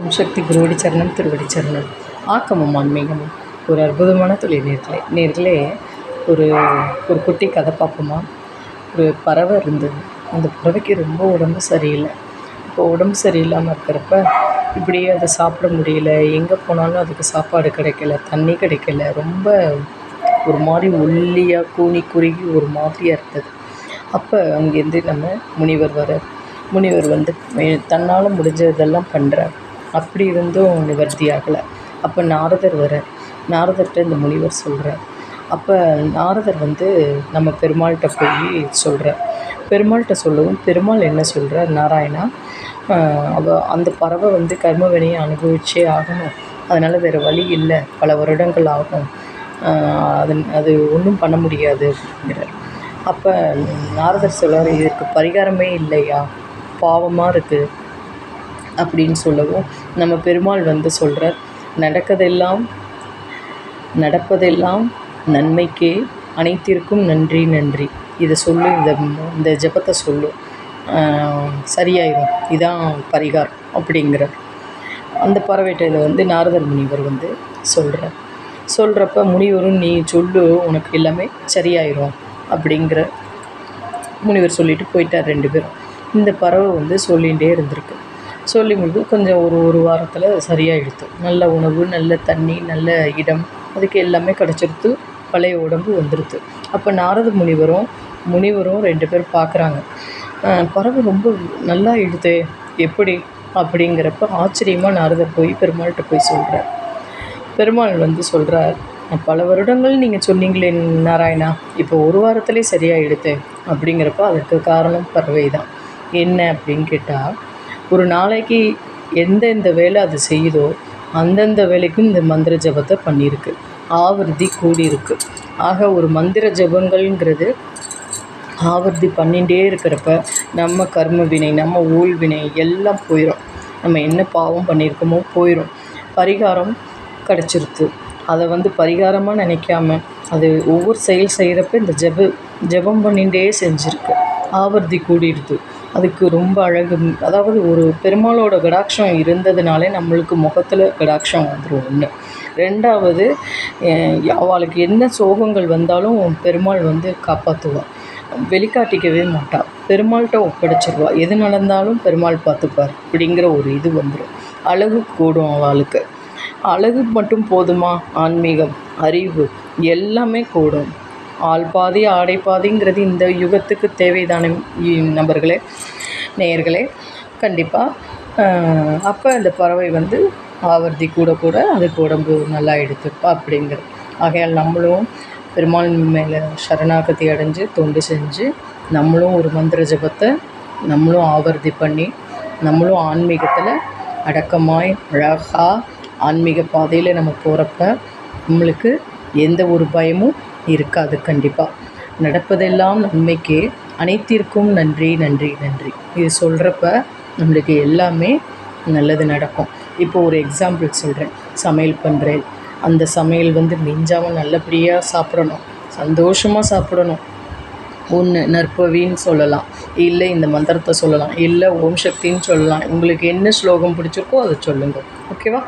ஓம் சக்தி குருவடி சரணம் திருவடி சரணம். ஆக்கமும் ஆன்மீகமும் ஒரு அற்புதமான தொழில் நேர்களே. ஒரு ஒரு குட்டி கதை பார்ப்போமா? ஒரு பறவை இருந்தது. அந்த பறவைக்கு ரொம்ப உடம்பு சரியில்லை. இப்போ உடம்பு சரியில்லாமல் இருக்கிறப்ப இப்படியே அதை சாப்பிட முடியல. எங்கே போனாலும் அதுக்கு சாப்பாடு கிடைக்கல, தண்ணி கிடைக்கல. ரொம்ப ஒரு மாதிரி ஒல்லியாக கூனி குறுகி ஒரு மாதிரியாக இருந்தது. அப்போ அங்கேருந்து நம்ம முனிவர் வந்து தன்னால் முடிஞ்சதெல்லாம் பண்ணுறார். அப்படி இருந்தும் நிவர்த்தி ஆகலை. அப்போ நாரதர்கிட்ட இந்த முனிவர் சொல்கிறார். அப்போ நாரதர் வந்து நம்ம பெருமாள்கிட்ட போய் சொல்கிறார். பெருமாள்கிட்ட சொல்லவும் பெருமாள் என்ன சொல்கிறார், நாராயணா, அந்த பறவை வந்து கர்ம வினையை அனுபவிச்சே ஆகணும். அதனால் வேறு வழி இல்லை, பல வருடங்கள் ஆகும், அது ஒன்றும் பண்ண முடியாது அப்படிங்கிறார். அப்போ நாரதர் சொல்கிறார், இதற்கு பரிகாரமே இல்லையா, பாவமாக இருக்குது அப்படின்னு சொல்லவும் நம்ம பெருமாள் வந்து சொல்கிறார், நடப்பதெல்லாம் நன்மைக்கே, அனைத்திற்கும் நன்றி நன்றி. இதை சொல்லு, இந்த ஜபத்தை சொல்லு, சரியாயிடும், இதான் பரிகாரம் அப்படிங்கிறார். அந்த பறவைட்டையில் வந்து நாரதர் முனிவர் வந்து சொல்கிறப்ப முனிவரும் நீ சொல்லு, உனக்கு எல்லாமே சரியாயிடும் அப்படிங்கிற முனிவர் சொல்லிட்டு போயிட்டார். 2 பேரும். இந்த பறவை வந்து சொல்லிகிட்டே இருந்திருக்கு. சொல்லி முடிவு கொஞ்சம் ஒரு வாரத்தில் சரியாயிடுத்து. நல்ல உணவு, நல்ல தண்ணி, நல்ல இடம், அதுக்கு எல்லாமே கிடச்சிருத்து. பழைய உடம்பு வந்துடுது. அப்போ நாரத முனிவரும் 2 பேர் பார்க்குறாங்க, பறவை ரொம்ப நல்லா இடுது, எப்படி அப்படிங்கிறப்ப ஆச்சரியமாக நாரதர் போய் பெருமாள்கிட்ட போய் சொல்கிறார். பெருமாள் வந்து சொல்கிறார், பல வருடங்கள் நீங்கள் சொன்னீங்களே நாராயணா, இப்போ ஒரு வாரத்திலே சரியாயிடுது அப்படிங்கிறப்ப அதற்கு காரணம் பறவை தான். என்ன அப்படின்னு கேட்டால், ஒரு நாளைக்கு எந்தெந்த வேலை அது செய்யுதோ அந்தந்த வேலைக்கும் இந்த மந்திர ஜபத்தை பண்ணியிருக்கு, ஆவர்த்தி கூடியிருக்கு. ஆக ஒரு மந்திர ஜபங்கள்ங்கிறது ஆவர்த்தி பண்ணிகிட்டே இருக்கிறப்ப நம்ம கர்ம வினை, நம்ம ஊழ்வினை எல்லாம் போயிடும். நம்ம என்ன பாவம் பண்ணியிருக்கோமோ போயிடும். பரிகாரம் கிடச்சிருது. அதை வந்து பரிகாரமாக நினைக்காம அது ஒவ்வொரு செயல் செய்கிறப்ப இந்த ஜபம் பண்ணிகிட்டே செஞ்சுருக்கு, ஆவர்த்தி கூடிடுது. அதுக்கு ரொம்ப அழகு. அதாவது ஒரு பெருமாளோட கடாட்சம் இருந்ததுனாலே நம்மளுக்கு முகத்தில் கடாட்சம் வந்துடும். 1. 2வது, அவளுக்கு என்ன சோகங்கள் வந்தாலும் பெருமாள் வந்து காப்பாற்றுவாள், வெளிக்காட்டிக்கவே மாட்டாள், பெருமாள்கிட்ட ஒப்படைச்சிருவா. எது நடந்தாலும் பெருமாள் பார்த்துப்பார் அப்படிங்கிற ஒரு இது வந்துடும். அழகு கூடும் அவளுக்கு. அழகு மட்டும் போதுமா, ஆன்மீகம், அறிவு எல்லாமே கூடும். ஆள் பாதி ஆடை பாதிங்கிறது இந்த யுகத்துக்கு தேவைதானே நபர்களே, நேயர்களே. கண்டிப்பாக அப்போ அந்த பறவை வந்து ஆவர்த்தி கூட அதுக்கு உடம்பு நல்லா எடுத்துப்பா அப்படிங்கிறது. ஆகையால் நம்மளும் பெருமாள் மேலே சரணாகதி அடைஞ்சு தொண்டு செஞ்சு நம்மளும் ஒரு மந்திர ஜபத்தை நம்மளும் ஆவர்த்தி பண்ணி நம்மளும் ஆன்மீகத்தில் அடக்கமாய் அழகாக ஆன்மீக பாதையில் நம்ம போகிறப்ப நம்மளுக்கு எந்த ஒரு பயமும் இருக்காது. கண்டிப்பாக நடப்பதெல்லாம் நன்மைக்கே, அனைத்திற்கும் நன்றி நன்றி நன்றி. இது சொல்கிறப்ப நம்மளுக்கு எல்லாமே நல்லது நடக்கும். இப்போ ஒரு எக்ஸாம்பிள் சொல்கிறேன். சமையல் பண்ணுறேன், அந்த சமையல் வந்து மிஞ்சாமல் நல்லபடியாக சாப்பிடணும், சந்தோஷமாக சாப்பிடணும். ஒன்று நற்பவின்னு சொல்லலாம், இல்லை இந்த மந்திரத்தை சொல்லலாம், இல்லை ஓம் சக்தின்னு சொல்லலாம். உங்களுக்கு என்ன ஸ்லோகம் பிடிச்சிருக்கோ அதை சொல்லுங்கள். ஓகேவா?